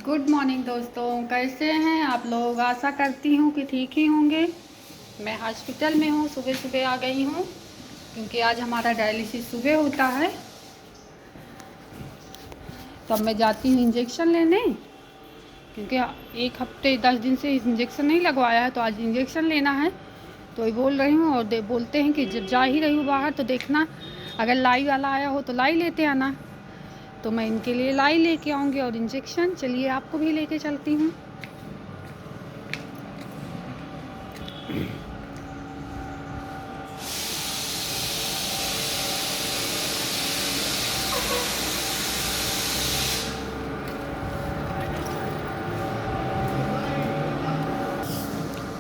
Good morning दोस्तों, कैसे हैं आप लोग। आशा करती हूँ कि ठीक ही होंगे। मैं हॉस्पिटल में हूँ, सुबह सुबह आ गई हूँ क्योंकि आज हमारा डायलिसिस सुबह होता है। तो अब मैं जाती हूँ इंजेक्शन लेने, क्योंकि 1 हफ्ते 10 दिन से इंजेक्शन नहीं लगवाया है, तो आज इंजेक्शन लेना है। तो ये बोल रही हूँ और बोलते हैं कि जब जा ही रही हूँ बाहर तो देखना, अगर लाई वाला आया हो तो लाई लेते आना। तो मैं इनके लिए लाई लेके आऊँगी और इंजेक्शन। चलिए आपको भी लेके चलती हूँ।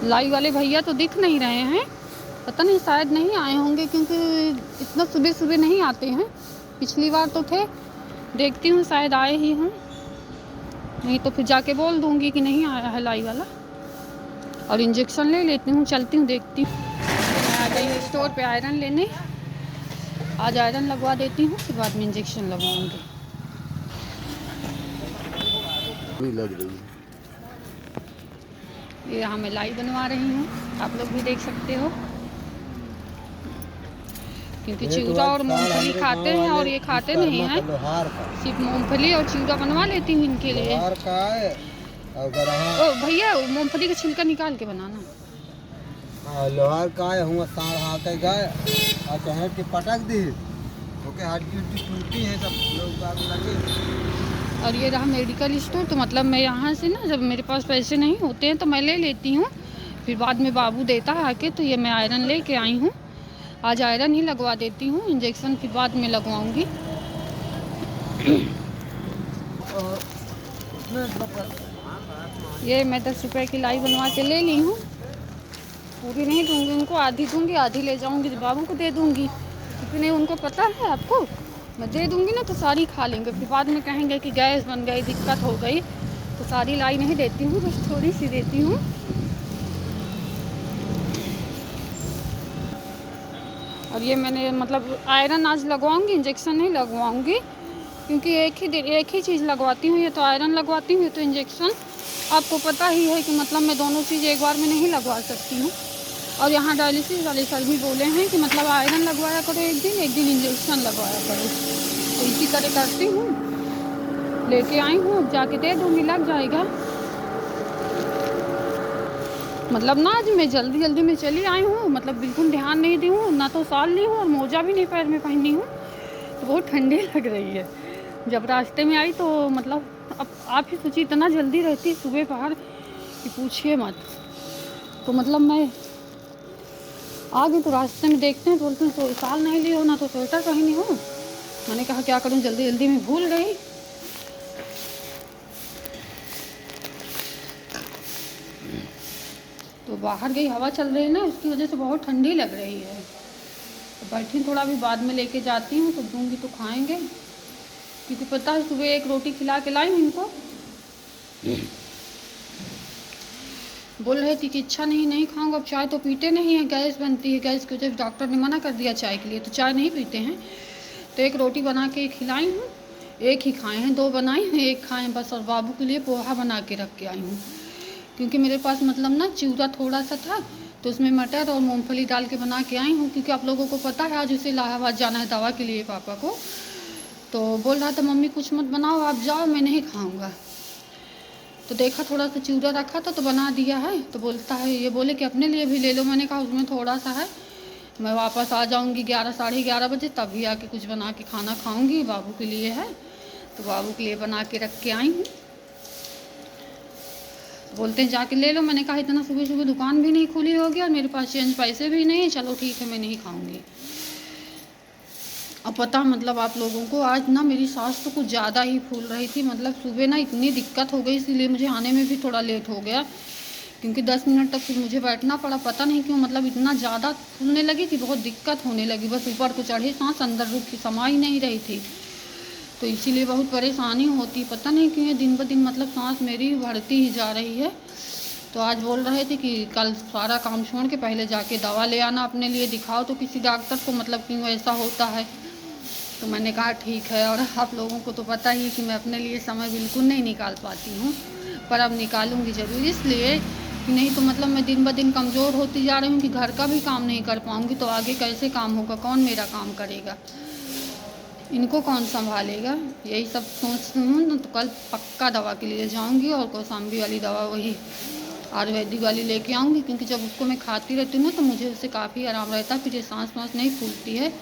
लाई वाले भैया तो दिख नहीं रहे हैं, पता नहीं शायद नहीं आए होंगे, क्योंकि इतना सुबह सुबह नहीं आते हैं। पिछली बार तो थे, देखती हूँ शायद आए ही हूँ, नहीं तो फिर जाके बोल दूँगी कि नहीं आया है लाई वाला, और इंजेक्शन ले लेती हूँ। चलती हूँ, देखती हूँ। मैं आ गई हूँ स्टोर पे आयरन लेने। आज आयरन लगवा देती हूँ, फिर बाद में इंजेक्शन लगवाऊँगी। लग रही है। ये यहाँ मैं लाई बनवा रही हूँ, आप लोग भी देख सकते हो, क्योंकि चिवड़ा और मूंगफली खाते हैं और ये खाते नहीं हैं। सिर्फ मूंगफली और चिवड़ा बनवा लेती हूँ इनके लिए। ओ भैया, मूंगफली का छिलका निकाल के बनाना। लोहार का है हुआ साढ़ हाथ गए और चहर के पटक दी, ओके हड्डी टूटी है, सब लोग बाग लगे। और ये रहा मेडिकल स्टोर। तो मतलब मैं यहाँ से ना, जब मेरे पास पैसे नहीं होते हैं तो मैं ले लेती हूँ, फिर बाद में बाबू देता है आके। तो ये मैं आयरन लेके आई हूँ, आज आयरन ही लगवा देती हूँ, इंजेक्शन फिर बाद में लगवाऊँगी। ये मैं 10 रुपए की लाई बनवा के ले ली हूँ। पूरी नहीं दूँगी उनको, आधी दूँगी, आधी ले जाऊँगी बाबू को दे दूँगी, क्योंकि नहीं उनको पता है आपको, मैं दे दूँगी ना तो सारी खा लेंगे। फिर बाद में कहेंगे कि गैस बन गई, दिक्कत हो गई। तो सारी लाई नहीं देती हूँ, बस थोड़ी सी देती हूँ। और ये मैंने मतलब आयरन आज लगवाऊँगी, इंजेक्शन नहीं लगवाऊँगी, क्योंकि एक ही चीज़ लगवाती हूँ। ये तो आयरन लगवाती हूँ, ये तो इंजेक्शन। आपको पता ही है कि मतलब मैं दोनों चीज़ एक बार में नहीं लगवा सकती हूँ। और यहाँ डायलिसिस वाले सर भी बोले हैं कि मतलब आयरन लगवाया करो एक दिन इंजेक्शन लगवाया करो। तो इसी तरह करती हूँ, लेके आई हूँ, जाके दे दूँगी, लग जाएगा। मतलब ना आज मैं जल्दी जल्दी में चली आई हूँ, मतलब बिल्कुल ध्यान नहीं दी हूँ, ना तो शाल ली हूँ और मोजा भी नहीं पैर में पहनी हूँ, तो बहुत ठंडी लग रही है। जब रास्ते में आई तो मतलब अब आप ही सोचिए, इतना जल्दी रहती सुबह बाहर कि पूछिए मत। तो मतलब मैं आ गई, तो रास्ते में देखते हैं तो बोलते हैं तो शाल नहीं ली हो, ना तो स्वेटर पहनी हो। मैंने कहा क्या करूँ, जल्दी जल्दी में भूल गई। तो बाहर गई, हवा चल रही है ना, उसकी वजह से बहुत ठंडी लग रही है। तो बैठी थोड़ा, भी बाद में लेके जाती हूँ तो दूँगी तो खाएंगे, क्योंकि पता है सुबह एक रोटी खिला के लाई हूँ इनको। बोल रहे थे कि इच्छा नहीं खाऊंगा। अब चाय तो पीते नहीं है, गैस बनती है, गैस की वजह से डॉक्टर ने मना कर दिया चाय के लिए, तो चाय नहीं पीते हैं। तो एक रोटी बना के खिलाई हूँ, एक ही खाए हैं, 2 बनाई हैं, एक खाए हैं बस। और बाबू के लिए पोहा बना के रख के आई हूँ, क्योंकि मेरे पास मतलब ना चिवड़ा थोड़ा सा था, तो उसमें मटर और मूंगफली डाल के बना के आई हूँ। क्योंकि आप लोगों को पता है आज उसे इलाहाबाद जाना है दवा के लिए पापा को। तो बोल रहा था मम्मी कुछ मत बनाओ, आप जाओ, मैं नहीं खाऊँगा। तो देखा थोड़ा सा चिवड़ा रखा था तो बना दिया है। तो बोलता है, ये बोले कि अपने लिए भी ले लो। मैंने कहा उसमें थोड़ा सा है, मैं वापस आ जाऊंगी 11 साढ़े 11 बजे, तभी आके कुछ बना के खाना खाऊंगी, बाबू के लिए है। तो बाबू के लिए बना के रख के आई हूँ। बोलते हैं जाके ले लो। मैंने कहा इतना सुबह सुबह दुकान भी नहीं खुली होगी और मेरे पास चेंज पैसे भी नहीं, चलो ठीक है मैं नहीं खाऊंगी। अब पता मतलब आप लोगों को, आज ना मेरी सांस तो कुछ ज़्यादा ही फूल रही थी, मतलब सुबह ना इतनी दिक्कत हो गई, इसीलिए मुझे आने में भी थोड़ा लेट हो गया, क्योंकि 10 मिनट तक फिर मुझे बैठना पड़ा। पता नहीं क्यों, मतलब इतना ज़्यादा फूलने लगी कि बहुत दिक्कत होने लगी, बस ऊपर को चढ़ी सांस अंदर रुक की समा ही नहीं रही थी। तो इसीलिए बहुत परेशानी होती, पता नहीं क्यों दिन ब दिन मतलब सांस मेरी बढ़ती ही जा रही है। तो आज बोल रहे थे कि कल सारा काम छोड़ के पहले जाके दवा ले आना, अपने लिए दिखाओ तो किसी डॉक्टर को, मतलब क्यों ऐसा होता है। तो मैंने कहा ठीक है। और आप लोगों को तो पता ही है कि मैं अपने लिए समय बिल्कुल नहीं निकाल पाती हूँ, पर अब निकालूंगी ज़रूर, इसलिए कि नहीं तो मतलब मैं दिन ब दिन कमज़ोर होती जा रही हूँ कि घर का भी काम नहीं कर पाऊँगी तो आगे कैसे काम होगा, कौन मेरा काम करेगा, इनको कौन संभालेगा। यही सब सोचती हूँ ना, तो कल पक्का दवा के लिए जाऊँगी और कौसाम्बी वाली दवा वही आयुर्वेदिक वाली लेके आऊँगी, क्योंकि जब उसको मैं खाती रहती हूँ ना तो मुझे उससे काफ़ी आराम रहता है, फिर ये सांस वाँस नहीं फूलती है।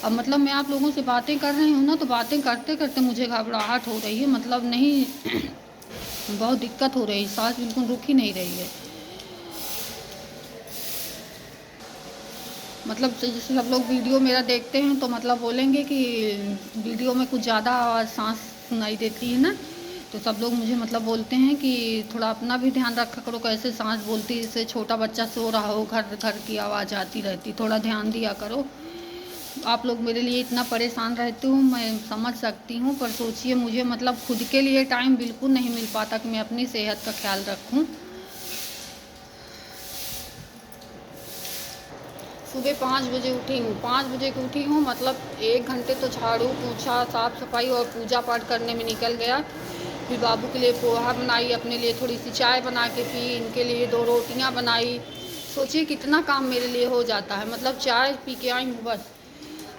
अब मतलब मैं आप लोगों से बातें कर रही हूँ ना, तो बातें करते करते मुझे घबराहट हो रही है, मतलब नहीं बहुत दिक्कत हो रही है, सांस बिल्कुल रुक ही नहीं रही है। मतलब जैसे सब लोग वीडियो मेरा देखते हैं तो मतलब बोलेंगे कि वीडियो में कुछ ज़्यादा सांस सुनाई देती है ना, तो सब लोग मुझे मतलब बोलते हैं कि थोड़ा अपना भी ध्यान रखा करो, कैसे सांस बोलती है, जैसे छोटा बच्चा सो रहा हो, घर घर की आवाज़ आती रहती, थोड़ा ध्यान दिया करो। आप लोग मेरे लिए इतना परेशान रहते हो, मैं समझ सकती हूँ, पर सोचिए मुझे मतलब खुद के लिए टाइम बिल्कुल नहीं मिल पाता कि मैं अपनी सेहत का ख्याल रखूँ। सुबह 5 बजे उठी हूँ, 5 बजे की उठी हूँ, मतलब 1 घंटे तो झाड़ू पोछा साफ़ सफाई और पूजा पाठ करने में निकल गया। फिर बाबू के लिए पोहा बनाई, अपने लिए थोड़ी सी चाय बना के पी, इनके लिए 2 रोटियाँ बनाई। सोचिए कितना काम मेरे लिए हो जाता है, मतलब चाय पी के आई हूँ बस,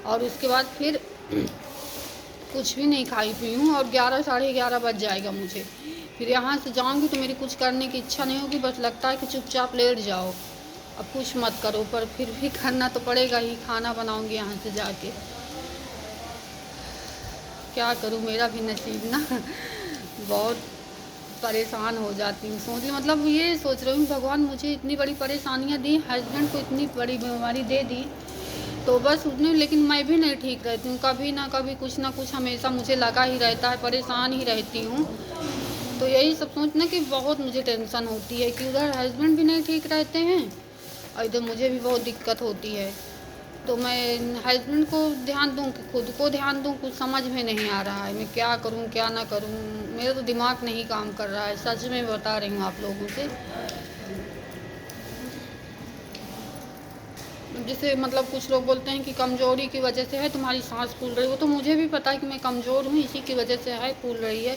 और उसके बाद फिर कुछ भी नहीं खाई पी हूँ, और 11 साढ़े 11 बज जाएगा मुझे। फिर यहाँ से जाऊँगी तो मेरी कुछ करने की इच्छा नहीं होगी, बस लगता है कि चुपचाप लेट जाओ, अब कुछ मत करो, पर फिर भी करना तो पड़ेगा ही, खाना बनाऊँगी यहाँ से जाके। क्या करूँ, मेरा भी नसीब ना बहुत परेशान हो जाती हूँ। सोच मतलब ये सोच रही हूँ भगवान मुझे इतनी बड़ी परेशानियाँ दी, हस्बैंड को इतनी बड़ी बीमारी दे दी, तो बस उसने, लेकिन मैं भी नहीं ठीक रहती हूँ, कभी ना कभी कुछ ना कुछ हमेशा मुझे लगा ही रहता है, परेशान ही रहती हूँ। तो यही सब सोचना कि बहुत मुझे टेंशन होती है कि उधर हस्बैंड भी नहीं ठीक रहते हैं और इधर मुझे भी बहुत दिक्कत होती है। तो मैं हस्बैंड को ध्यान दूँ कि खुद को ध्यान दूँ, कुछ समझ में नहीं आ रहा है, मैं क्या करूँ क्या ना करूँ, मेरा तो दिमाग नहीं काम कर रहा है, सच में बता रही हूँ आप लोगों से। जैसे मतलब कुछ लोग बोलते हैं कि कमज़ोरी की वजह से है तुम्हारी सांस फूल रही हो, तो मुझे भी पता है कि मैं कमज़ोर हूँ, इसी की वजह से है फूल रही है।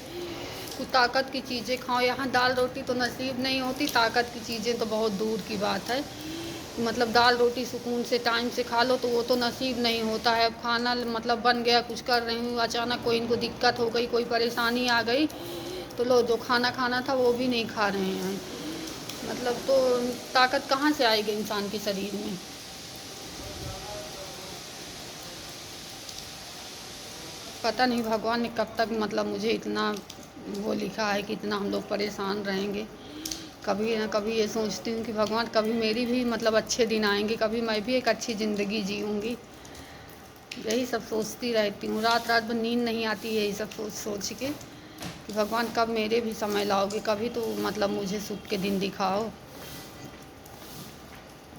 कुछ ताकत की चीज़ें खाओ, यहाँ दाल रोटी तो नसीब नहीं होती, ताकत की चीज़ें तो बहुत दूर की बात है। मतलब दाल रोटी सुकून से टाइम से खा लो तो वो तो नसीब नहीं होता है। अब खाना मतलब बन गया, कुछ कर रही हूँ, अचानक कोई इनको दिक्कत हो गई, कोई परेशानी आ गई, तो लो जो खाना खाना था वो भी नहीं खा रहे हैं, मतलब तो ताकत कहाँ से आएगी इंसान के शरीर में। पता नहीं भगवान ने कब तक मतलब मुझे इतना वो लिखा है कि इतना हम लोग परेशान रहेंगे। कभी ना कभी ये सोचती हूँ कि भगवान कभी मेरी भी मतलब अच्छे दिन आएंगे, कभी मैं भी एक अच्छी ज़िंदगी जीऊँगी। यही सब सोचती रहती हूँ, रात रात भर नींद नहीं आती, यही सब सोच सोच के कि भगवान कब मेरे भी समय लाओगे, कभी तो मतलब मुझे सुख के दिन दिखाओ।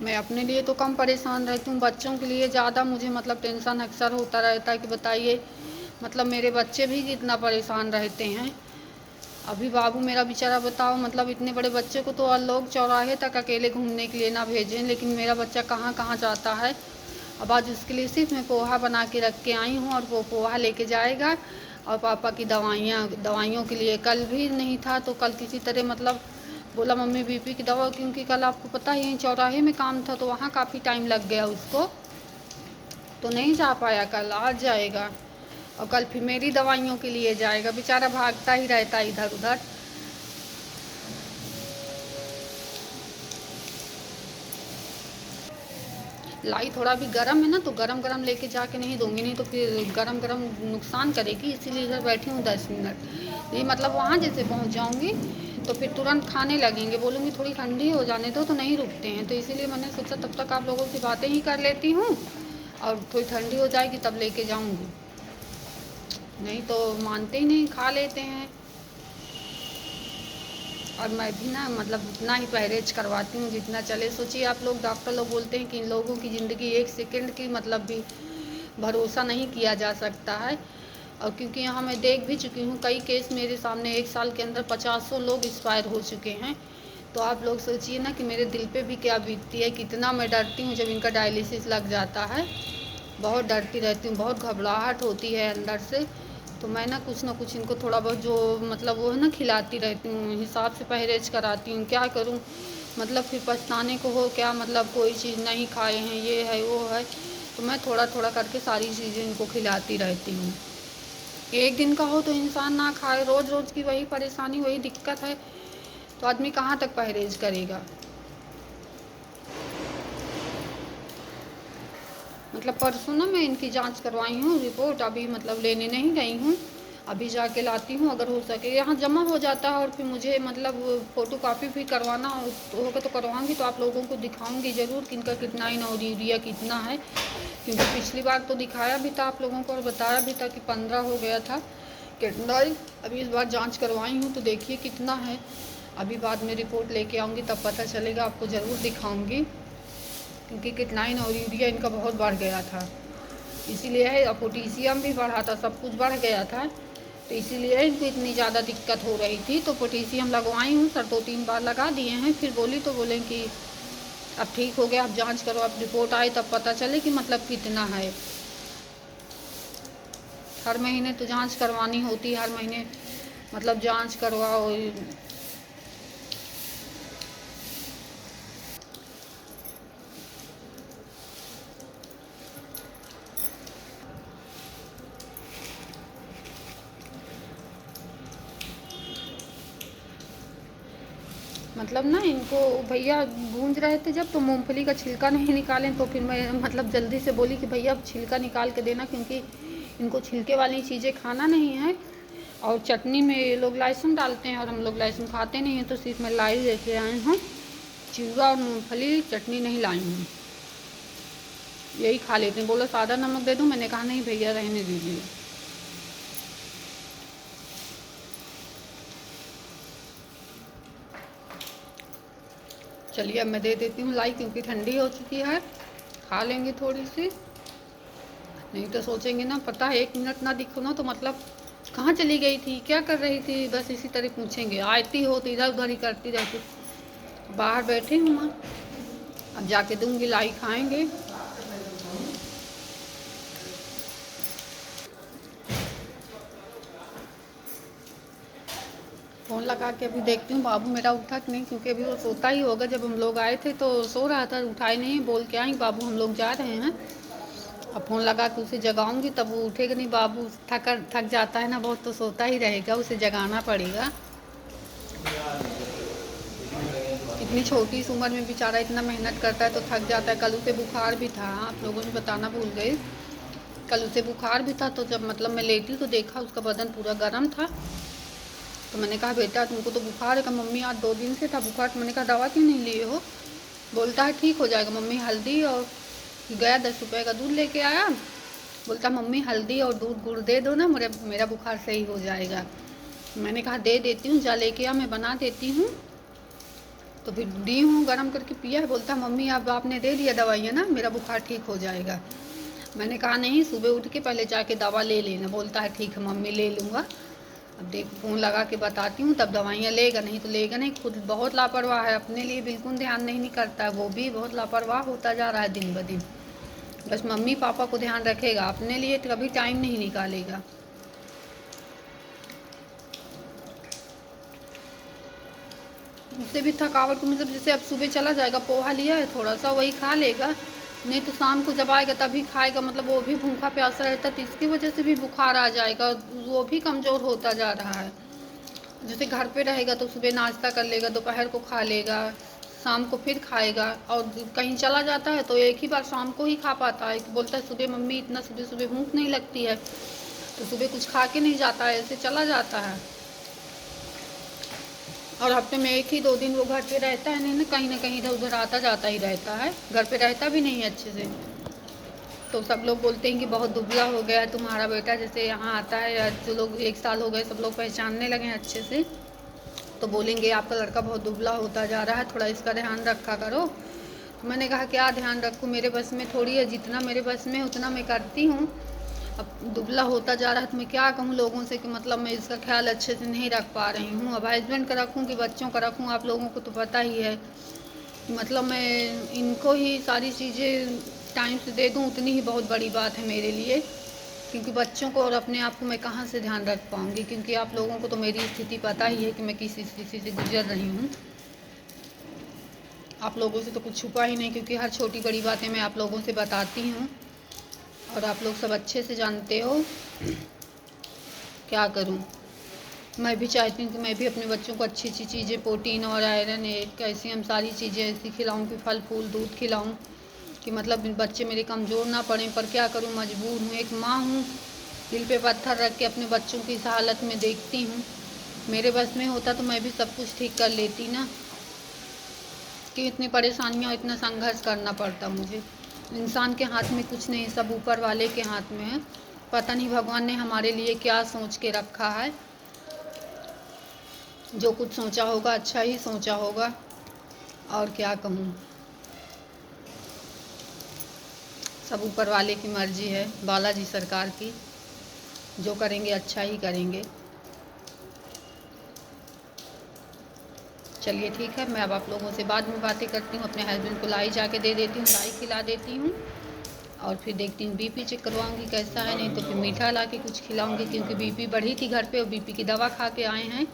मैं अपने लिए तो कम परेशान रहती हूँ, बच्चों के लिए ज़्यादा मुझे मतलब टेंशन अक्सर होता रहता है कि बताइए मतलब मेरे बच्चे भी कितना परेशान रहते हैं। अभी बाबू मेरा बेचारा बताओ, मतलब इतने बड़े बच्चे को तो लोग चौराहे तक अकेले घूमने के लिए ना भेजें, लेकिन मेरा बच्चा कहाँ कहाँ जाता है। अब आज उसके लिए सिर्फ मैं पोहा बना के रख के आई हूँ, और वो पोहा लेके जाएगा, और पापा की दवाइयों के लिए कल भी नहीं था, तो कल किसी तरह मतलब बोला मम्मी बीपी की दवा, क्योंकि कल आपको पता ही चौराहे में काम था तो वहाँ काफ़ी टाइम लग गया उसको, तो नहीं जा पाया, कल आज जाएगा, और कल फिर मेरी दवाइयों के लिए जाएगा, बेचारा भागता ही रहता है इधर उधर। लाई थोड़ा भी गर्म है ना, तो गरम गरम लेके जाके नहीं दूंगी, नहीं तो फिर गरम गरम नुकसान करेगी, इसीलिए इधर बैठी हूँ 10 मिनट। ये मतलब वहाँ जैसे पहुँच जाऊँगी तो फिर तुरंत खाने लगेंगे, बोलूँगी थोड़ी ठंडी हो जाने दो, तो नहीं रुकते हैं, तो इसीलिए मैंने सोचा तब तक आप लोगों से बातें ही कर लेती हूँ, और थोड़ी ठंडी हो जाएगी तब लेके जाऊँगी, नहीं तो मानते ही नहीं, खा लेते हैं। और मैं भी ना मतलब उतना ही परहेज करवाती हूँ जितना चले। सोचिए आप लोग, डॉक्टर लोग बोलते हैं कि इन लोगों की ज़िंदगी 1 सेकंड की मतलब भी भरोसा नहीं किया जा सकता है, और क्योंकि यहाँ मैं देख भी चुकी हूँ कई केस मेरे सामने, 1 साल के अंदर 50 लोग एक्सपायर हो चुके हैं। तो आप लोग सोचिए ना कि मेरे दिल पे भी क्या बीतती है, कितना मैं डरती हूँ जब इनका डायलिसिस लग जाता है। बहुत डरती रहती हूँ, बहुत घबराहट होती है अंदर से। तो मैं ना कुछ इनको थोड़ा बहुत जो मतलब वो है ना खिलाती रहती हूँ, हिसाब से परहेज कराती हूँ। क्या करूँ, मतलब फिर पछताने को हो क्या, मतलब कोई चीज़ नहीं खाए हैं, ये है वो है। तो मैं थोड़ा थोड़ा करके सारी चीज़ें इनको खिलाती रहती हूँ। एक दिन का हो तो इंसान ना खाए, रोज़ रोज़ की वही परेशानी वही दिक्कत है, तो आदमी कहाँ तक परहेज करेगा। मतलब परसों ना मैं इनकी जांच करवाई हूँ, रिपोर्ट अभी मतलब लेने नहीं गई हूँ, अभी जाके लाती हूँ। अगर हो सके यहाँ जमा हो जाता है, और फिर मुझे मतलब फ़ोटो कापी भी करवाना होगा तो करवाऊँगी, तो आप लोगों को दिखाऊँगी ज़रूर कि इनका कितना इन और यूरिया कितना है। क्योंकि पिछली बार तो दिखाया भी था आप लोगों को और बताया भी था कि 15 हो गया था कितना। अभी इस बार जाँच करवाई हूँ तो देखिए कितना है। अभी बाद में रिपोर्ट लेके आऊँगी तब पता चलेगा, आपको ज़रूर दिखाऊँगी। क्योंकि किटनाइन और यूरिया इनका बहुत बढ़ गया था, इसीलिए है। और पोटेशियम भी बढ़ा था, सब कुछ बढ़ गया था, तो इसीलिए इनको इतनी ज़्यादा दिक्कत हो रही थी। तो पोटेशियम लगवाई हूँ सर, 2-3 बार लगा दिए हैं। फिर बोली तो बोले कि अब ठीक हो गया, अब जांच करो, अब रिपोर्ट आए तब पता चले कि मतलब कितना है। हर महीने तो जांच करवानी होती है, हर महीने मतलब जांच करवाओ। मतलब ना इनको भैया गूंज रहे थे जब, तो मूंगफली का छिलका नहीं निकालें, तो फिर मैं मतलब जल्दी से बोली कि भैया अब छिलका निकाल के देना, क्योंकि इनको छिलके वाली चीज़ें खाना नहीं है। और चटनी में ये लोग लहसुन डालते हैं और हम लोग लहसुन खाते नहीं हैं, तो सिर्फ मैं लाई लेके आए हूँ, चिवड़ा और मूँगफली, चटनी नहीं लाई हूँ, यही खा लेते हैं। बोला सादा नमक दे दूँ, मैंने कहा नहीं भैया रहने दीजिए। चलिए अब मैं दे देती हूँ लाई, क्योंकि ठंडी हो चुकी है, खा लेंगे थोड़ी सी। नहीं तो सोचेंगे ना, पता है 1 मिनट ना दिखो ना तो मतलब कहाँ चली गई थी, क्या कर रही थी, बस इसी तरह पूछेंगे। आती हो तो इधर उधर ही करती रहती। बाहर बैठे हूँ मैं, अब जाके दूंगी लाई, खाएंगे। फ़ोन लगा के अभी देखती हूँ बाबू मेरा उठा कि नहीं, क्योंकि अभी वो सोता ही होगा। जब हम लोग आए थे तो सो रहा था, उठाए नहीं, बोल के आई बाबू हम लोग जा रहे हैं। अब फ़ोन लगा के उसे जगाऊंगी तब वो उठेगा नहीं। बाबू थक जाता है ना बहुत, तो सोता ही रहेगा, उसे जगाना पड़ेगा। इतनी छोटी सी उम्र में बेचारा इतना मेहनत करता है तो थक जाता है। कल उसे बुखार भी था, आप लोगों ने बताना भूल गए, कल उसे बुखार भी था। तो जब मतलब मैं लेटी तो देखा उसका बदन पूरा गर्म था। तो मैंने कहा बेटा तुमको तो बुखार है। कहा मम्मी आज 2 दिन से था बुखार। तो मैंने कहा दवा क्यों नहीं लिए हो। बोलता है ठीक हो जाएगा मम्मी, हल्दी और गया 10 रुपये का दूध लेके आया। बोलता मम्मी हल्दी और दूध गुड़ दे दो ना, मेरा बुखार सही हो जाएगा। मैंने कहा दे देती हूँ, जा लेके आ, मैं बना देती हूँ। तो फिर दी हूँ, गर्म करके पिया है। बोलता मम्मी अब आपने दे दिया दवाइयाँ ना, मेरा बुखार ठीक हो जाएगा। मैंने कहा नहीं, सुबह उठ के पहले जाके दवा ले लेना। बोलता है ठीक है मम्मी ले लूँगा। अब देख फ़ोन लगा के बताती हूँ तब दवाइयाँ लेगा, नहीं तो लेगा नहीं। खुद बहुत लापरवाह है, अपने लिए बिल्कुल ध्यान नहीं करता है, वो भी बहुत लापरवाह होता जा रहा है दिन ब दिन। बस मम्मी पापा को ध्यान रखेगा, अपने लिए कभी टाइम नहीं निकालेगा। उससे भी थकावट को मतलब जैसे अब सुबह चला जाएगा, पोहा लिया है थोड़ा सा वही खा लेगा, नहीं तो शाम को जब आएगा तभी खाएगा। मतलब वो भी भूखा प्यासा रहता है, तो इसकी वजह से भी बुखार आ जाएगा, वो भी कमज़ोर होता जा रहा है। जैसे घर पे रहेगा तो सुबह नाश्ता कर लेगा, दोपहर को खा लेगा, शाम को फिर खाएगा। और कहीं चला जाता है तो एक ही बार शाम को ही खा पाता है। बोलता है सुबह मम्मी इतना सुबह सुबह भूख नहीं लगती है, तो सुबह कुछ खा के नहीं जाता है, ऐसे चला जाता है। और हफ्ते में 1 ही 2 दिन वो घर पे रहता है, नहीं ना कहीं इधर उधर आता जाता ही रहता है, घर पे रहता भी नहीं है अच्छे से। तो सब लोग बोलते हैं कि बहुत दुबला हो गया है तुम्हारा बेटा, जैसे यहाँ आता है या जो लोग 1 साल हो गए सब लोग पहचानने लगे हैं अच्छे से, तो बोलेंगे आपका लड़का बहुत दुबला होता जा रहा है, थोड़ा इसका ध्यान रखा करो। तो मैंने कहा क्या ध्यान रखूँ, मेरे बस में थोड़ी है, जितना मेरे बस में उतना मैं करती हूँ। अब दुबला होता जा रहा है तो मैं क्या कहूँ लोगों से कि मतलब मैं इसका ख्याल अच्छे से नहीं रख पा रही हूँ। अब हस्बैंड का रखूँ कि बच्चों का रखूँ, आप लोगों को तो पता ही है। मतलब मैं इनको ही सारी चीज़ें टाइम से दे दूँ उतनी ही बहुत बड़ी बात है मेरे लिए, क्योंकि बच्चों को और अपने आप को मैं कहाँ से ध्यान रख पाऊँगी, क्योंकि आप लोगों को तो मेरी स्थिति पता ही है कि मैं किस स्थिति से गुजर रही हूँ। आप लोगों से तो कुछ छुपा ही नहीं, क्योंकि हर छोटी बड़ी बातें मैं आप लोगों से बताती हूँ और आप लोग सब अच्छे से जानते हो। क्या करूँ, मैं भी चाहती हूँ कि मैं भी अपने बच्चों को अच्छी अच्छी चीज़ें, प्रोटीन और आयरन, कैल्शियम, सारी चीज़ें ऐसी खिलाऊँ कि फल फूल दूध खिलाऊँ कि मतलब बच्चे मेरे कमज़ोर ना पड़ें। पर क्या करूँ, मजबूर हूँ, एक माँ हूँ, दिल पे पत्थर रख के अपने बच्चों की इस हालत में देखती हूँ। मेरे बस में होता तो मैं भी सब कुछ ठीक कर लेती ना, कि इतनी परेशानियाँ, इतना संघर्ष करना पड़ता मुझे। इंसान के हाथ में कुछ नहीं, सब ऊपर वाले के हाथ में है। पता नहीं भगवान ने हमारे लिए क्या सोच के रखा है। जो कुछ सोचा होगा अच्छा ही सोचा होगा, और क्या कहूँ, सब ऊपर वाले की मर्जी है, बालाजी सरकार की। जो करेंगे अच्छा ही करेंगे। चलिए ठीक है, मैं अब आप लोगों से बाद में बातें करती हूँ। अपने हस्बैंड को लाई जाके दे देती हूँ, लाई खिला देती हूँ और फिर देखती हूँ बीपी चेक करवाऊँगी कैसा है, नहीं तो फिर मीठा ला के कुछ खिलाऊँगी, क्योंकि बीपी बढ़ी थी घर पे और बीपी की दवा खा के आए हैं।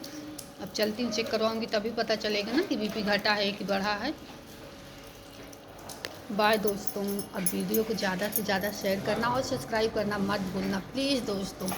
अब चलती हूँ, चेक करवाऊँगी तभी पता चलेगा ना कि बीपी घटा है कि बढ़ा है। बाय दोस्तों। अब वीडियो को ज़्यादा से ज़्यादा शेयर करना और सब्सक्राइब करना मत भूलना प्लीज़ दोस्तों।